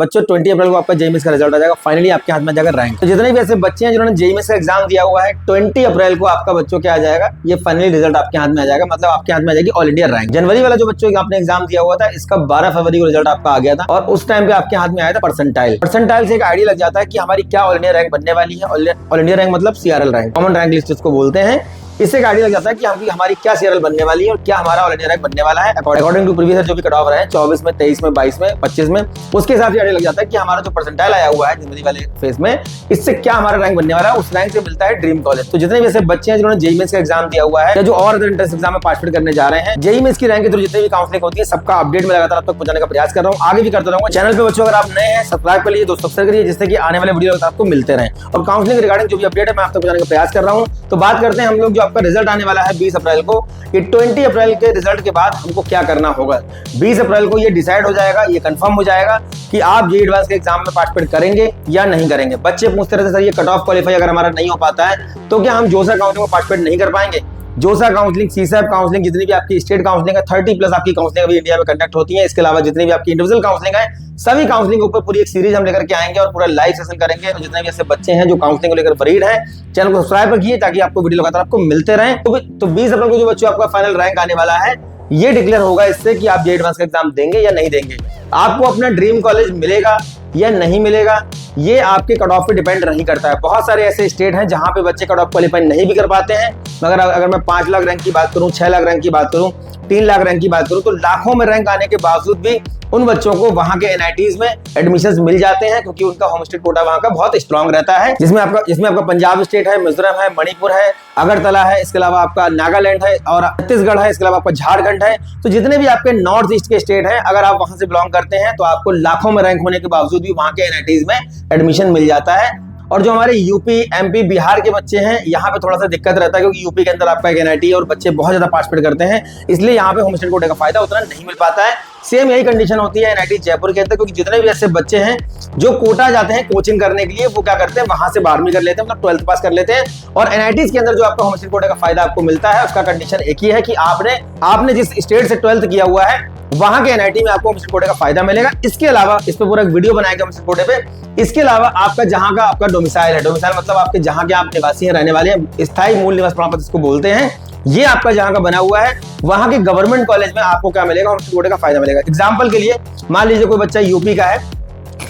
बच्चों 20 अप्रैल को आपका जेईई का रिजल्ट आ जाएगा, फाइनली आपके हाथ में जाएगा रैंक। तो जितने भी ऐसे बच्चे हैं जिन्होंने जेईई का एग्जाम दिया हुआ है, 20 अप्रैल को आपका बच्चों क्या आ जाएगा, ये फाइनली रिजल्ट आपके हाथ में आ जाएगा, मतलब आपके हाथ में आ जाएगी ऑल इंडिया रैंक। जनवरी वाला जो बच्चों आपने एग्जाम दिया हुआ था, इसका 12 फरवरी को रिजल्ट आपका आ गया था और उस टाइम पे आपके हाथ में आया था परसेंटाइल। परसेंटाइल से एक आइडिया लग जाता है कि हमारी क्या ऑल इंडिया रैंक बनने वाली है। ऑल इंडिया रैंक मतलब CRL rank, common rank list जिसको बोलते हैं। इससे एक आइडिया लग जाता है कि हमारी क्या सीआरएल बनने वाली है और क्या हमारा ऑल इंडिया रैंक बनने वाला है अकॉर्डिंग टू प्रीवियस जो भी कट ऑफ रहे हैं 24 में, 23 में, 22 में, 25 में, उसके हिसाब से आइडिया लग जाता है कि हमारा जो परसेंटाइल आया हुआ है जनवरी वाले फेज में, इससे क्या हमारा रैंक बनने वाला है। उस रैंक से मिलता है ड्रीम कॉलेज। तो जितने भी ऐसे बच्चे हैं जिन्होंने जेईई का एग्जाम दिया हुआ है या जो और एंट्रेंस एग्जाम में पार्टिसिपेट करने जा रहे हैं, जेईई की रैंक के थ्रू जितने भी काउंसलिंग होती है, सबका अपडेट में लगातार आप तक पहुंचाने का प्रयास कर रहा हूँ, आगे भी करता रहूंगा। चैनल पे बच्चों अगर आप नए हैं सब्सक्राइब कर लीजिए, दोस्तों सब्सक्राइब करिए, जिससे कि आने वाले वीडियो आपको मिलते रहे और काउंसलिंग रिगार्डिंग जो भी अपडेट है मैं आप तक पहुंचाने का प्रयास कर रहा हूँ। तो बात करते हैं हम लोग जो आपका रिजल्ट आने वाला है 20 अप्रैल को। ये 20 अप्रैल के रिजल्ट के बाद हमको क्या करना होगा, 20 अप्रैल को ये डिसाइड हो जाएगा, ये कंफर्म हो जाएगा कि आप जेईई एडवांस के एग्जाम में पार्टिसिपेट करेंगे या नहीं करेंगे। बच्चे पूछते रहते सर ये कट ऑफ क्वालिफाई अगर हमारा नहीं हो पाता है तो क्या हम जोसा काउंसलिंग में पार्टिसिपेट नहीं कर पाएंगे। जोसा काउंसलिंग, सीसैप काउंसलिंग, जितनी भी आपकी स्टेट काउंसलिंग है, 30+ आपकी काउंसलिंग अभी इंडिया में कंडक्ट होती है। इसके अलावा जितनी भी आपकी इंडिविजुअल काउंसलिंग है, सभी काउंसलिंग के ऊपर पूरी एक सीरीज हम लेकर के आएंगे और पूरा लाइव सेशन करेंगे। और जितने भी ऐसे बच्चे हैं जो काउंसलिंग को लेकर वरीड हैं, चैनल को सब्सक्राइब रखिए ताकि आपको वीडियो लगातार आपको मिलते रहें। तो 20 अप्रैल को जो बच्चों आपका फाइनल रैंक आने वाला है, ये डिक्लेयर होगा इससे कि आप जेईई एडवांस का एग्जाम देंगे या नहीं देंगे। आपको अपना ड्रीम कॉलेज मिलेगा या नहीं मिलेगा, ये आपके कट ऑफ पे डिपेंड नहीं करता है। बहुत सारे ऐसे स्टेट हैं जहां पे बच्चे कट ऑफ क्वालिफाई नहीं भी कर पाते हैं, मगर अगर मैं 5 लाख रैंक की बात करूं, 6 लाख रैंक की बात करूं, 3 लाख रैंक की बात करूं, तो लाखों में रैंक आने के बावजूद भी उन बच्चों को वहां के एनआईटीज में एडमिशंस मिल जाते हैं, क्योंकि उनका होम स्टेट कोटा वहां का बहुत स्ट्रांग रहता है। जिसमें आपका पंजाब स्टेट है, मिजोरम है, मणिपुर है, अगरतला है, इसके अलावा आपका नागालैंड है और छत्तीसगढ़ है, इसके अलावा आपका झारखंड है। तो जितने भी आपके नॉर्थ ईस्ट के स्टेट हैं, अगर आप वहां से बिलोंग करते हैं तो आपको लाखों में रैंक होने के बावजूद भी वहां के एनआईटीज में एडमिशन मिल जाता है। और जो हमारे यूपी, एमपी, बिहार के बच्चे हैं, यहाँ पे थोड़ा सा दिक्कत रहता है, क्योंकि यूपी के अंदर आपका एक एनआईटी है और बच्चे बहुत ज्यादा पार्टिसिपेट करते हैं, इसलिए यहाँ पे होम स्टेट कोटे का फायदा उतना नहीं मिल पाता है। सेम यही कंडीशन होती है एनआईटी जयपुर के अंदर, क्योंकि जितने भी ऐसे बच्चे हैं जो कोटा जाते हैं कोचिंग करने के लिए, वो क्या करते हैं, वहां से 12वीं कर लेते हैं, मतलब 12th पास कर लेते हैं। और एनआईटीज के अंदर जो आपका होम स्टेट कोटे का फायदा आपको मिलता है, उसका कंडीशन एक ही है कि आपने जिस स्टेट से 12th किया हुआ है, वहां के एनआईटी में आपको होम स्टेट कोटे का फायदा मिलेगा। इसके अलावा इस पर पूरा एक वीडियो बनाएगा होम स्टेट कोटे पे। इसके अलावा आपका जहां का आपका डोमिसाइल है, डोमिसाइल मतलब आपके जहां के आप निवासी हैं, रहने वाले हैं, स्थायी मूल निवास प्रमाण पत्र इसको बोलते हैं, ये आपका जहां का बना हुआ है, वहां के गवर्नमेंट कॉलेज में आपको क्या मिलेगा, होम स्टेट कोटे का फायदा मिलेगा। एग्जाम्पल के लिए मान लीजिए कोई बच्चा यूपी का है,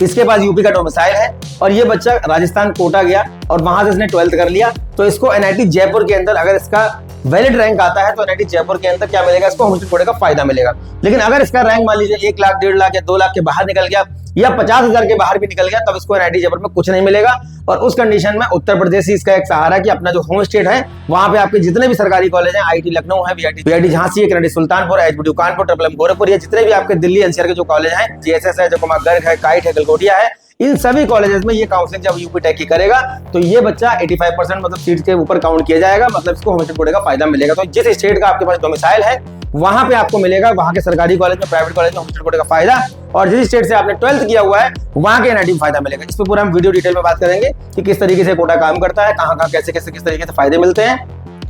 इसके पास यूपी का डोमिसाइल है और ये बच्चा राजस्थान कोटा गया और वहां से इसने 12th कर लिया, तो इसको एनआईटी जयपुर के अंदर अगर इसका वैलिड रैंक आता है तो एनआईटी जयपुर के अंदर क्या मिलेगा, इसको होम स्टेट कोटे का फायदा मिलेगा। लेकिन अगर इसका रैंक मान लीजिए 1 लाख, 1.5 लाख या 2 लाख के बाहर निकल गया या 50,000 के बाहर भी निकल गया, तब इसको एनआईटी जयपुर में कुछ नहीं मिलेगा। और उस कंडीशन में उत्तर प्रदेश ही इसका एक सहारा है कि अपना जो होम स्टेट है, वहां पे आपके जितने भी सरकारी कॉलेज हैं, आईआईटी लखनऊ है, वीआईटी झांसी है, केनेडी Sultanpur, HBTU Kanpur, triple M Gorakhpur, ये जितने भी आपके दिल्ली एनसीआर के जो कॉलेज हैं, जीएसएस है, जकोमा गर्ग है, काइट है, गलगोटिया है, इन सभी कॉलेजेस में ये काउंसलिंग जब यूपी टेक की करेगा तो ये बच्चा 85% मतलब सीट के ऊपर काउंट किया जाएगा, मतलब इसको होम स्टेट कोटे का फायदा मिलेगा। तो जिस स्टेट का आपके पास डोमिसाइल है, वहां पे आपको मिलेगा वहां के सरकारी कॉलेज में, प्राइवेट कॉलेज में होम स्टेट कोटे का फायदा। और जिस स्टेट से आपने 12th किया हुआ है, वहां के एनआईटी में फायदा मिलेगा। इस पर पूरा हम वीडियो डिटेल में बात करेंगे कि किस तरीके से कोटा काम करता है, कहां कैसे किस तरीके से फायदे मिलते हैं।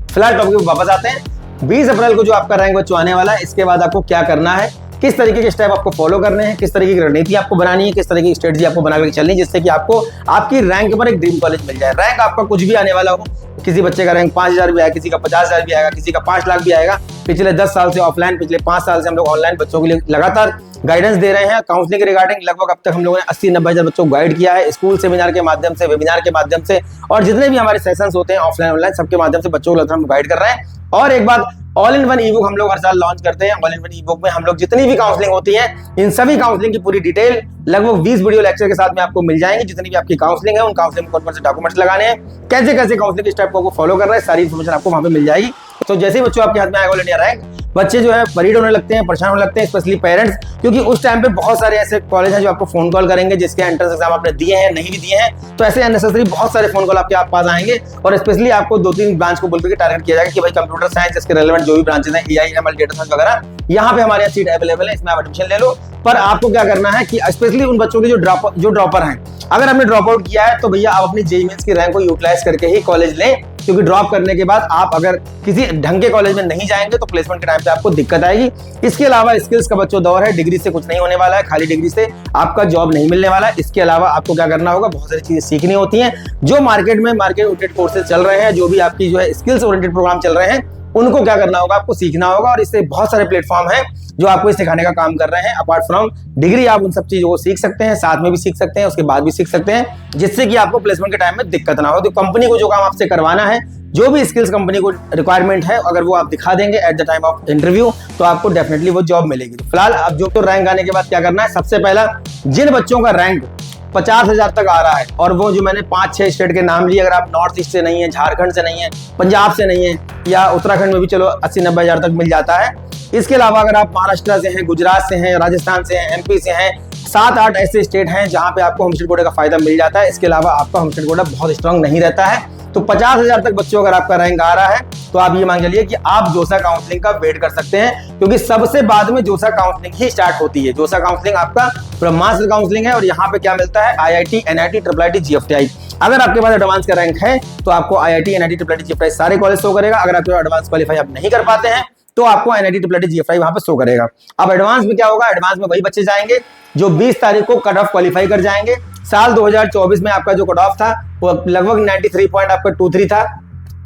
फिलहाल टॉपिक पे वापस आते हैं। 20 अप्रैल को जो आपका रैंक बच्चों आने वाला है, इसके बाद आपको क्या करना है, किस तरीके के स्टेप आपको फॉलो करने हैं, किस तरीके की रणनीति आपको बनानी है, किस तरीके की स्ट्रेटजी आपको बना के चलनी है, जिससे कि आपको आपकी रैंक पर एक ड्रीम कॉलेज मिल जाए। रैंक आपका कुछ भी आने वाला हो, किसी बच्चे का रैंक 5,000 भी आएगा, किसी का 50,000 भी आएगा, किसी का 5 लाख भी आएगा। पिछले 10 साल से ऑफलाइन, पिछले 5 साल से हम लोग ऑनलाइन बच्चों के लिए लगातार गाइडेंस दे रहे हैं। काउंसलिंग के रिगार्डिंग लगभग अब तक हम लोगों ने 80-90 हजार बच्चों को गाइड किया है, स्कूल सेमिनार के माध्यम से, वेबिनार के माध्यम से, और जितने भी हमारे सेशंस होते हैं ऑफलाइन ऑनलाइन, सबके माध्यम से बच्चों को हम गाइड कर रहे हैं। और एक बात, all in one E book हम लोग हर साल लॉन्च करते हैं। All in one E book में हम लोग जितनी भी काउंसलिंग होती है, इन सभी काउंसलिंग की पूरी डिटेल लगभग 20 वीडियो लेक्चर के साथ में आपको मिल जाएंगे। जितनी भी आपकी काउंसलिंग है, उन काउंसलिंग में कौन से डॉक्यूमेंट्स लगाने हैं, कैसे कैसे काउंसलिंग के स्टेप को फॉलो करना है, सारी इन्फॉर्मेशन आपको वहां पे मिल जाएगी। तो जैसे ही बच्चों आपके हाथ में आएगा ऑल इंडिया रैंक, बच्चे जो है वरीड होने लगते हैं, परेशान होने लगते हैं, स्पेशली पेरेंट्स, क्योंकि उस टाइम पे बहुत सारे ऐसे कॉलेज हैं जो आपको फोन कॉल करेंगे जिसके एंट्रेंस एग्जाम आपने दिए हैं, नहीं भी दिए हैं, तो ऐसे अननेसेसरी बहुत सारे फोन कॉल आपके पास आएंगे। और स्पेशली आपको 2-3 ब्रांच को बोल के टारगेट किया जाएगा कि भाई कंप्यूटर साइंस, इसके रेलेवेंट जो भी ब्रांचेस हैं, एआई, एमएल, डेटा साइंस वगैरह, यहाँ पे हमारे यहाँ सीट अवेलेबल है, इसमें आप एडमिशन ले लो। पर आपको क्या करना है कि स्पेशली उन बच्चों के जो ड्रॉपर हैं, अगर आपने ड्रॉप आउट किया है तो भैया आप अपनी जेईई मेंस की रैंक को यूटिलाइज करके ही कॉलेज लें, क्योंकि ड्रॉप करने के बाद आप अगर किसी ढंग के कॉलेज में नहीं जाएंगे तो प्लेसमेंट के टाइम पे आपको दिक्कत आएगी। इसके अलावा स्किल्स का बच्चों दौर है, डिग्री से कुछ नहीं होने वाला है, खाली डिग्री से आपका जॉब नहीं मिलने वाला है। इसके अलावा आपको क्या करना होगा, बहुत सारी चीजें सीखनी होती हैं। जो मार्केट ओरिएंटेड कोर्सेज चल रहे हैं, जो भी आपकी जो है स्किल्स ओरिएंटेड प्रोग्राम चल रहे हैं, उनको क्या करना होगा, आपको सीखना होगा। और इससे बहुत सारे प्लेटफॉर्म हैं जो आपको सिखाने का काम कर रहे हैं। अपार्ट फ्रॉम डिग्री आप उन सब चीजों को सीख सकते हैं, साथ में भी सीख सकते हैं, उसके बाद भी सीख सकते हैं, जिससे कि आपको प्लेसमेंट के टाइम में दिक्कत ना हो। तो कंपनी को जो काम आपसे करवाना है, जो भी स्किल्स कंपनी को रिक्वायरमेंट है, अगर वो आप दिखा देंगे at the time of interview, तो आपको डेफिनेटली वो जॉब मिलेगी। तो फिलहाल अब जो तो रैंक आने के बाद क्या करना है, सबसे पहला जिन बच्चों का रैंक 50,000 तक आ रहा है, और वो जो मैंने 5-6 स्टेट के नाम लिए, अगर आप नॉर्थ ईस्ट से नहीं है, झारखंड से नहीं है, पंजाब से नहीं है, या उत्तराखंड में भी चलो 80-90 हजार तक मिल जाता है। इसके अलावा अगर आप महाराष्ट्र से हैं, गुजरात से हैं, राजस्थान से हैं, एमपी से हैं, 7-8 ऐसे स्टेट हैं जहां पे आपको होम स्टेट कोटे का फायदा मिल जाता है। इसके अलावा आपका होम स्टेट कोटा बहुत स्ट्रांग नहीं रहता है। तो 50,000 तक बच्चों अगर आपका रैंक आ रहा है, तो आप ये मान चलिए कि आप जोसा काउंसलिंग का वेट कर सकते हैं, क्योंकि सबसे बाद में जोसा काउंसलिंग ही स्टार्ट होती है। जोसा काउंसलिंग आपका ब्रह्मास्त्र काउंसलिंग है, और यहाँ पे क्या मिलता है, IIT, NIT, IIIT, GFTI। अगर आपके पास एडवांस का रैंक है तो आपको IIT, NIT, IIIT, GFTI सारे कॉलेज शो करेगा। अगर आप एडवांस क्वालिफाई आप नहीं कर पाते हैं तो आपको NIT, IIIT, GFTI वहां पे शो करेगा। अब एडवांस में क्या होगा, एडवांस में वही बच्चे जाएंगे जो 20 तारीख को कट ऑफ क्वालिफाई कर जाएंगे। साल 2024 में आपका जो कट ऑफ था वो लगभग 93.23 था।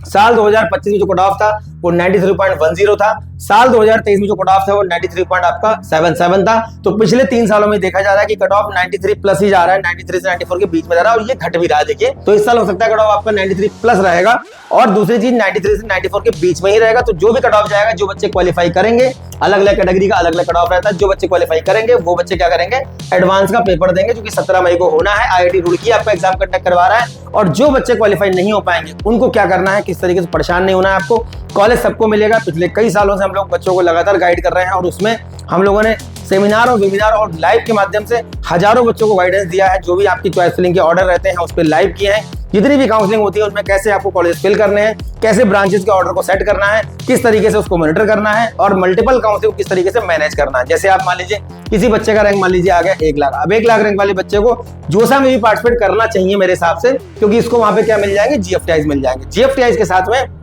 साल 2025 में जो कट ऑफ था वो 93.10 था। साल 2023 में जो कट ऑफ था वो 93.77 था। तो पिछले 3 सालों में देखा जा रहा है कि कट ऑफ 93 प्लस ही जा रहा है, 93 से 94 के बीच में जा रहा है, और ये घट भी रहा है। देखिए, तो इस साल हो सकता है कट ऑफ आपका 93 प्लस रहेगा, और दूसरी चीज 93 से 94 के बीच में ही रहेगा। तो जो भी कट ऑफ जाएगा, जो बच्चे क्वालिफाई करेंगे, अलग अलग कैटेगरी का अलग अलग कट ऑफ रहता है, जो बच्चे क्वालिफाई करेंगे वो बच्चे क्या करेंगे, एडवांस का पेपर देंगे, जो कि 17 मई को होना है। IIT रुड़की आपका एग्जाम कंडक्ट करवा रहा है, और जो बच्चे क्वालिफाई नहीं हो पाएंगे उनको क्या करना है, किस तरीके से परेशान नहीं होना है आपको। कॉलेज सबको मिलेगा। पिछले कई सालों से हम लोग बच्चों को लगातार गाइड कर रहे हैं, और उसमें हम लोगों ने सेमिनार और वेबिनार और लाइव के माध्यम से हजारों बच्चों को गाइडेंस दिया है। जो भी आपकी चॉइस फिलिंग के ऑर्डर रहते हैं उस पर लाइव किए हैं। जितनी भी काउंसलिंग होती है उसमें कैसे आपको कॉलेज फिल करने हैं, कैसे ब्रांचेस के ऑर्डर को सेट करना है, किस तरीके से उसको मॉनिटर करना है, और मल्टीपल काउंसलिंग को किस तरीके से मैनेज करना है। जैसे आप मान लीजिए किसी बच्चे का रैंक मान लीजिए आ गया 1 लाख, अब 1 लाख रैंक वाले बच्चे को जोसा में भी पार्टिसिपेट करना चाहिए मेरे हिसाब से, क्योंकि इसको वहां पे क्या मिल जाएंगे, GFTIs मिल जाएंगे। GFTIs के साथ में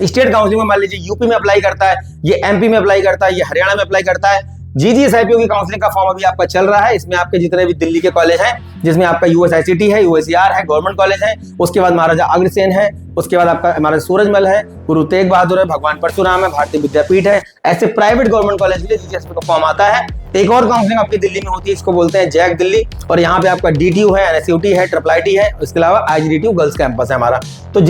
स्टेट काउंसलिंग में मान लीजिए यूपी में अप्लाई करता है, ये MP में अप्लाई करता है, ये हरियाणा में अप्लाई करता है। GGSIPO की काउंसलिंग का फॉर्म अभी आपका चल रहा है। इसमें आपके जितने भी दिल्ली के कॉलेज हैं, जिसमें आपका USICT है, USER है, गवर्नमेंट कॉलेज है, उसके बाद महाराजा अग्रसेन है, उसके बाद आपका महाराजा सूरजमल है, गुरु तेग बहादुर है, भगवान परशुराम है, भारतीय विद्यापीठ है। ऐसे प्राइवेट गवर्नमेंट कॉलेज के लिए GGSIPO का फॉर्म आता है। एक और काउंसलिंग आपकी दिल्ली में होती है, इसको बोलते हैं जैक दिल्ली, और यहाँ पे आपका DTU है, NSUT है, IIIT है, इसके अलावा IGDTU गर्ल्स कैंपस है हमारा। तो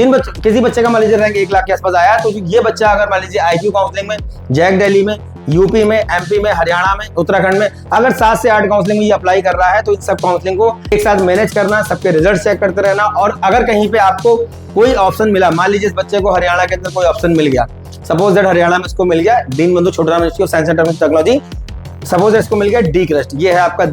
किसी बच्चे का मान लीजिए रैंक 1 लाख के आसपास आया, तो ये बच्चा अगर मान लीजिए IQ काउंसलिंग में जैक दिल्ली में, यूपी में, MP में, हरियाणा में, उत्तराखंड में अगर 7 से 8 काउंसलिंग में ये अप्लाई कर रहा है, तो इन सब काउंसलिंग को एक साथ मैनेज करना, सबके रिजल्ट चेक करते रहना। और अगर कहीं पे आपको कोई ऑप्शन मिला, मान लीजिए इस बच्चे को हरियाणा के अंदर कोई ऑप्शन मिल गया, सपोज दैट हरियाणा में इसको मिल गया Deenbandhu Chhoturam institute of science and technology, suppose इसको मिल गया डी क्रस्ट, ये है आपका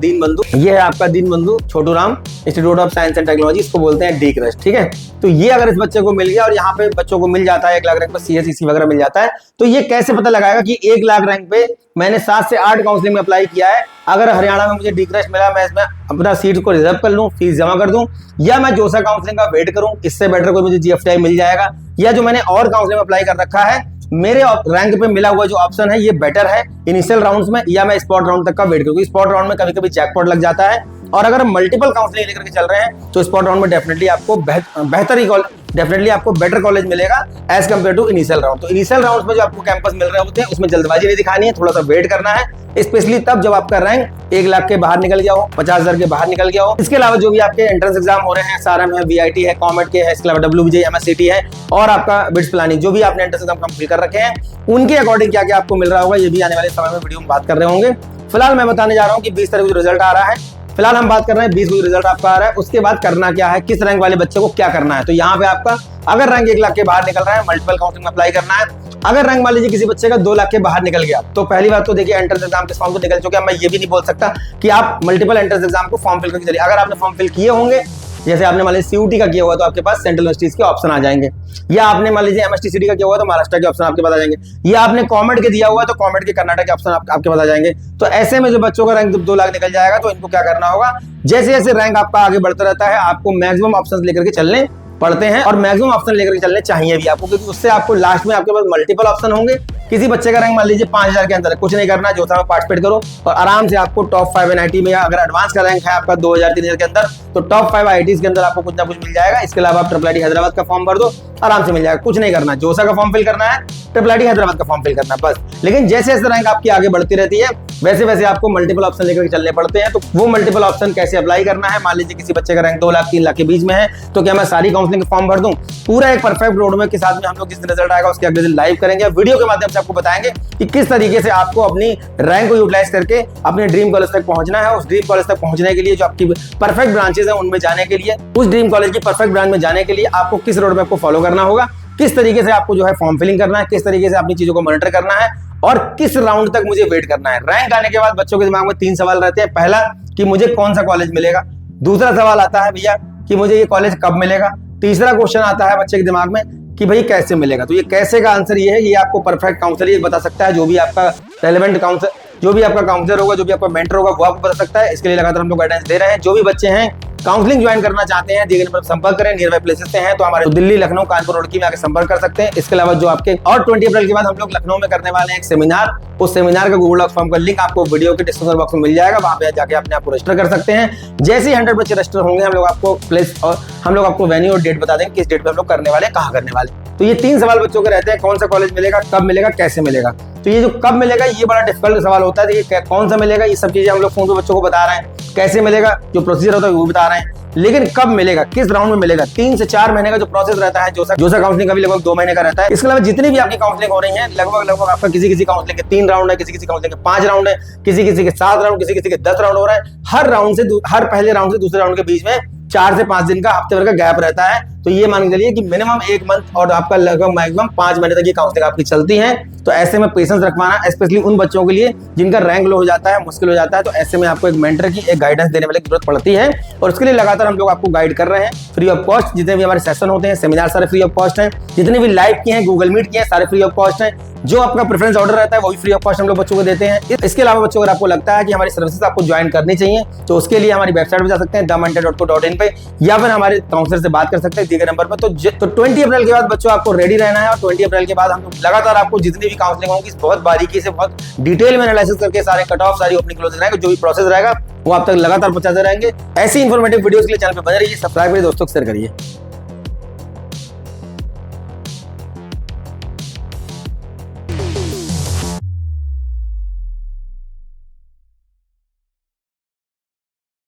Deenbandhu Chhoturam institute of science and technology, इसको बोलते हैं डी क्रस्ट, ठीक है। तो ये अगर इस बच्चे को मिल गया और यहाँ पे बच्चों को मिल जाता है 1 लाख रैंक पर CSEC वगैरह मिल जाता है, तो ये कैसे पता लगाएगा कि 1 लाख रैंक पे मैंने 7 से 8 काउंसलिंग में अप्लाई किया है, अगर हरियाणा में मुझे डी क्रस्ट मिला, मैं इसमें अपना सीट को रिजर्व कर लूं, फीस जमा कर दूं, या मैं जोसा काउंसलिंग का वेट करूं, इससे बेटर कोई मुझे GFTI मिल जाएगा, या जो मैंने और काउंसलिंग में अप्लाई कर रखा है मेरे रैंक पे मिला हुआ जो ऑप्शन है ये बेटर है इनिशियल राउंड्स में, या मैं स्पॉट राउंड तक का वेट करूंगी। स्पॉट राउंड में कभी कभी जैकपॉट लग जाता है, और अगर हम मल्टीपल काउंसलिंग लेकर के चल रहे हैं तो स्पॉट राउंड में डेफिनेटली आपको बेटर कॉलेज मिलेगा as compare to initial round. तो इनिशियल राउंड में जो आपको कैंपस मिल रहे होते हैं उसमें जल्दबाजी नहीं दिखानी है, थोड़ा सा वेट करना है, स्पेशली तब जब आपका रैंक 1 लाख के बाहर निकल गया हो, 50,000 के बाहर निकल गया हो। इसके अलावा जो भी आपके एंट्रेंस एग्जाम हो रहे हैं, SRM है, VIT है, कॉमेट के है, इसके अलावा WBJ, MSCT है, और आपका बिट्स प्लानिंग, जो भी आपने एंट्रेंस एग्जाम कंप्लीट कर रखे हैं उनके अकॉर्डिंग क्या क्या आपको मिल रहा होगा, ये भी आने वाले समय में वीडियो में बात कर रहे होंगे। फिलहाल मैं बताने जा रहा हूँ कि 20 तारीख को रिजल्ट आ रहा है, फिलहाल हम बात कर रहे हैं 20 को रिजल्ट आपका आ रहा है, उसके बाद करना क्या है, किस रैंक वाले बच्चे को क्या करना है। तो यहाँ पे आपका अगर रैंक 1 लाख के बाहर निकल रहा है, मल्टीपल काउंसलिंग में अप्लाई करना है। अगर रैंक मान लीजिए किसी बच्चे का 2 लाख के बाहर निकल गया, तो पहली बात तो देखिए एंट्रेंस एग्जाम के फॉर्म तो निकल चुके हैं, मैं ये भी नहीं बोल सकता कि आप मल्टीपल एंट्रेंस एग्जाम को फॉर्म फिल करके चलिए। अगर आपने फॉर्म फिल किए होंगे जैसे आपने मान लीजिए सीयूटी का किया हुआ तो आपके पास सेंट्रल यूनिवर्सिटीज के ऑप्शन आ जाएंगे, या आपने मान लीजिए एमएसटीसीटी का किया हुआ तो महाराष्ट्र के ऑप्शन आपके पास आ जाएंगे, या आपने कॉमेड के दिया हुआ तो कॉमेड के कर्नाटक के ऑप्शन आपके पास आ जाएंगे। तो ऐसे में जो बच्चों का रैंक 2 लाख निकल जाएगा तो इनको क्या करना होगा, जैसे जैसे रैंक आपका आगे बढ़ता रहता है आपको मैक्सिमम ऑप्शन लेकर के चलने पढ़ते हैं और मैक्सिमम ऑप्शन लेकर के चलने चाहिए भी आपको, क्योंकि उससे आपको लास्ट में आपके पास मल्टीपल ऑप्शन होंगे। किसी बच्चे का रैंक मान लीजिए 5000 के अंदर है, कुछ नहीं करना, जो था में पार्टिसिपेट करो और आराम से आपको टॉप 5 एनआईटी में, या अगर एडवांस का रैंक है आपका 2000-3000 के अंदर तो टॉप 5 आईआईटीज के अंदर आपको कुछ ना कुछ मिल जाएगा। इसके अलावा आप ट्रिपल आईटी हैदराबाद का फॉर्म भर दो, आराम से मिल जाएगा, कुछ नहीं करना, जोसा का फॉर्म फिल करना है, ट्रिपल आईटी हैदराबाद का फॉर्म फिल करना है बस। लेकिन जैसे जैसे रैंक आपकी आगे बढ़ती रहती है वैसे वैसे आपको मल्टीपल ऑप्शन लेकर चलने पड़ते हैं। तो वो मल्टीपल ऑप्शन कैसे अप्लाई करना है, मान लीजिए किसी बच्चे का रैंक 2 लाख 3 लाख के बीच में है तो क्या मैं सारी काउंसलिंग के फॉर्म भर दूं, पूरा एक परफेक्ट रोड मैप के साथ में हम लोग जिस रिजल्ट आएगा उसके अगले दिन लाइव करेंगे, वीडियो के माध्यम से आपको बताएंगे कि किस तरीके से आपको अपनी रैंक को यूटिलाइज करके अपने ड्रीम कॉलेज तक पहुंचना है। उस ड्रीम कॉलेज तक पहुंचने के लिए जो आपकी परफेक्ट ब्रांचेस है उनमें जाने के लिए, उस ड्रीम कॉलेज की परफेक्ट ब्रांच में जाने के लिए आपको किस रोड मैप को फॉलो करना होगा, किस तरीके से आपको जो है फॉर्म फिलिंग करना है, किस तरीके से अपनी चीजों को मॉनिटर करना है और किस राउंड तक मुझे वेट करना है। रैंक आने के बाद बच्चों के दिमाग में 3 सवाल रहते हैं। पहला कि मुझे कौन सा कॉलेज मिलेगा, दूसरा सवाल आता है भैया कि मुझे ये कॉलेज कब मिलेगा, तीसरा क्वेश्चन आता है बच्चे के दिमाग में कि भाई कैसे मिलेगा। तो ये कैसे का आंसर ये है, ये आपको परफेक्ट काउंसलर ये बता सकता है, जो भी आपका रेलेवेंट काउंसलर, जो भी आपका काउंसलर होगा, जो भी आपका मेंटर होगा वो आपको बता सकता है। इसके लिए लगातार हम लोग गाइडेंस दे रहे हैं। जो भी बच्चे हैं काउंसलिंग ज्वाइन करना चाहते हैं, दिए गए पर संपर्क करें। नियर बाय प्लेसेस से हैं तो हमारे दिल्ली, लखनऊ, कानपुर, रुड़की में आकर संपर्क कर सकते हैं। इसके अलावा जो आपके और 20 अप्रैल के बाद हम लोग लखनऊ में करने वाले हैं एक सेमिनार, उस सेमिनार का गूगल डॉक फॉर्म का लिंक आपको वीडियो के डिस्क्रिप्शन बॉक्स में मिल जाएगा, वहां पे जाके अपने आप को रजिस्टर कर सकते हैं। जैसे ही 100 बच्चे रजिस्टर होंगे हम लोग आपको प्लेस और हम लोग आपको वेन्यू और डेट बता देंगे किस डेट पे हम लोग करने वाले हैं, कहाँ करने वाले। तो ये 3 सवाल बच्चों के रहते हैं, कौन सा कॉलेज मिलेगा, कब मिलेगा, कैसे मिलेगा। तो ये जो कब मिलेगा ये बड़ा डिफिकल्ट सवाल होता है, ये कौन सा मिलेगा ये सब चीजें हम लोग फोन पे बच्चों को बता रहे हैं, कैसे मिलेगा जो प्रोसीजर होता है वो बता रहे हैं, लेकिन कब मिलेगा, किस राउंड में मिलेगा, 3 से 4 महीने का जो प्रोसेस रहता है, जोसा काउंसलिंग का भी लगभग 2 महीने का रहता है। इसके अलावा जितनी भी आपकी काउंसलिंग हो रही है लगभग आपका किसी काउंसलिंग के 3 राउंड है, किसी काउंसलिंग के 5 राउंड है, किसी के 7 राउंड, किसी के 10 राउंड हो रहा है। हर पहले राउंड से दूसरे राउंड के बीच में 4 से 5 दिन का, हफ्ते भर का गैप रहता है। तो ये मान के चलिए कि मिनिमम 1 मंथ और आपका लगभग मैक्सिमम 5 महीने तक ये काउंसलिंग आपकी चलती है। तो ऐसे में पेशेंस रखवाना, स्पेशली उन बच्चों के लिए जिनका रैंक लो हो जाता है, मुश्किल हो जाता है, तो ऐसे में आपको एक मेंटर की एक गाइडेंस देने वाली जरूरत पड़ती है। और उसके लिए लगातार हम लोग आपको गाइड कर रहे हैं फ्री ऑफ कॉस्ट। जितने भी हमारे सेशन होते हैं, सेमिनार सारे फ्री ऑफ कॉस्ट हैं, जितने भी लाइव किए हैं, गूगल मीट किए हैं, सारे फ्री ऑफ कॉस्ट हैं। जो आपका प्रेफरेंस ऑर्डर रहता है वो भी फ्री ऑफ कॉस्ट हम लोग बच्चों को देते हैं। इसके अलावा बच्चों अगर आपको लगता है कि हमारी सर्विसेज आपको ज्वाइन करनी चाहिए तो उसके लिए हमारी वेबसाइट पे जा सकते हैं thementor.co.in पे, या फिर हमारे काउंसलर से बात कर सकते हैं दिए गए नंबर पर। तो 20 अप्रैल के बाद बच्चों आपको रेडी रहना है और 20 अप्रैल के बाद हम लोग लगातार आपको जितनी भी काउंसलिंग होगी बहुत बारीकी से, बहुत डिटेल में एनालिसिस करके सारे कट ऑफ, सारी ओपनिंग क्लोजिंग रहेगा, जो भी प्रोसेस रहेगा वो आप तक लगातार पहुंचाते रहेंगे। ऐसी इंफॉर्मेटिव वीडियोस के लिए चैनल पे बने रहिए, सब्सक्राइब करिए, दोस्तों को शेयर करिए।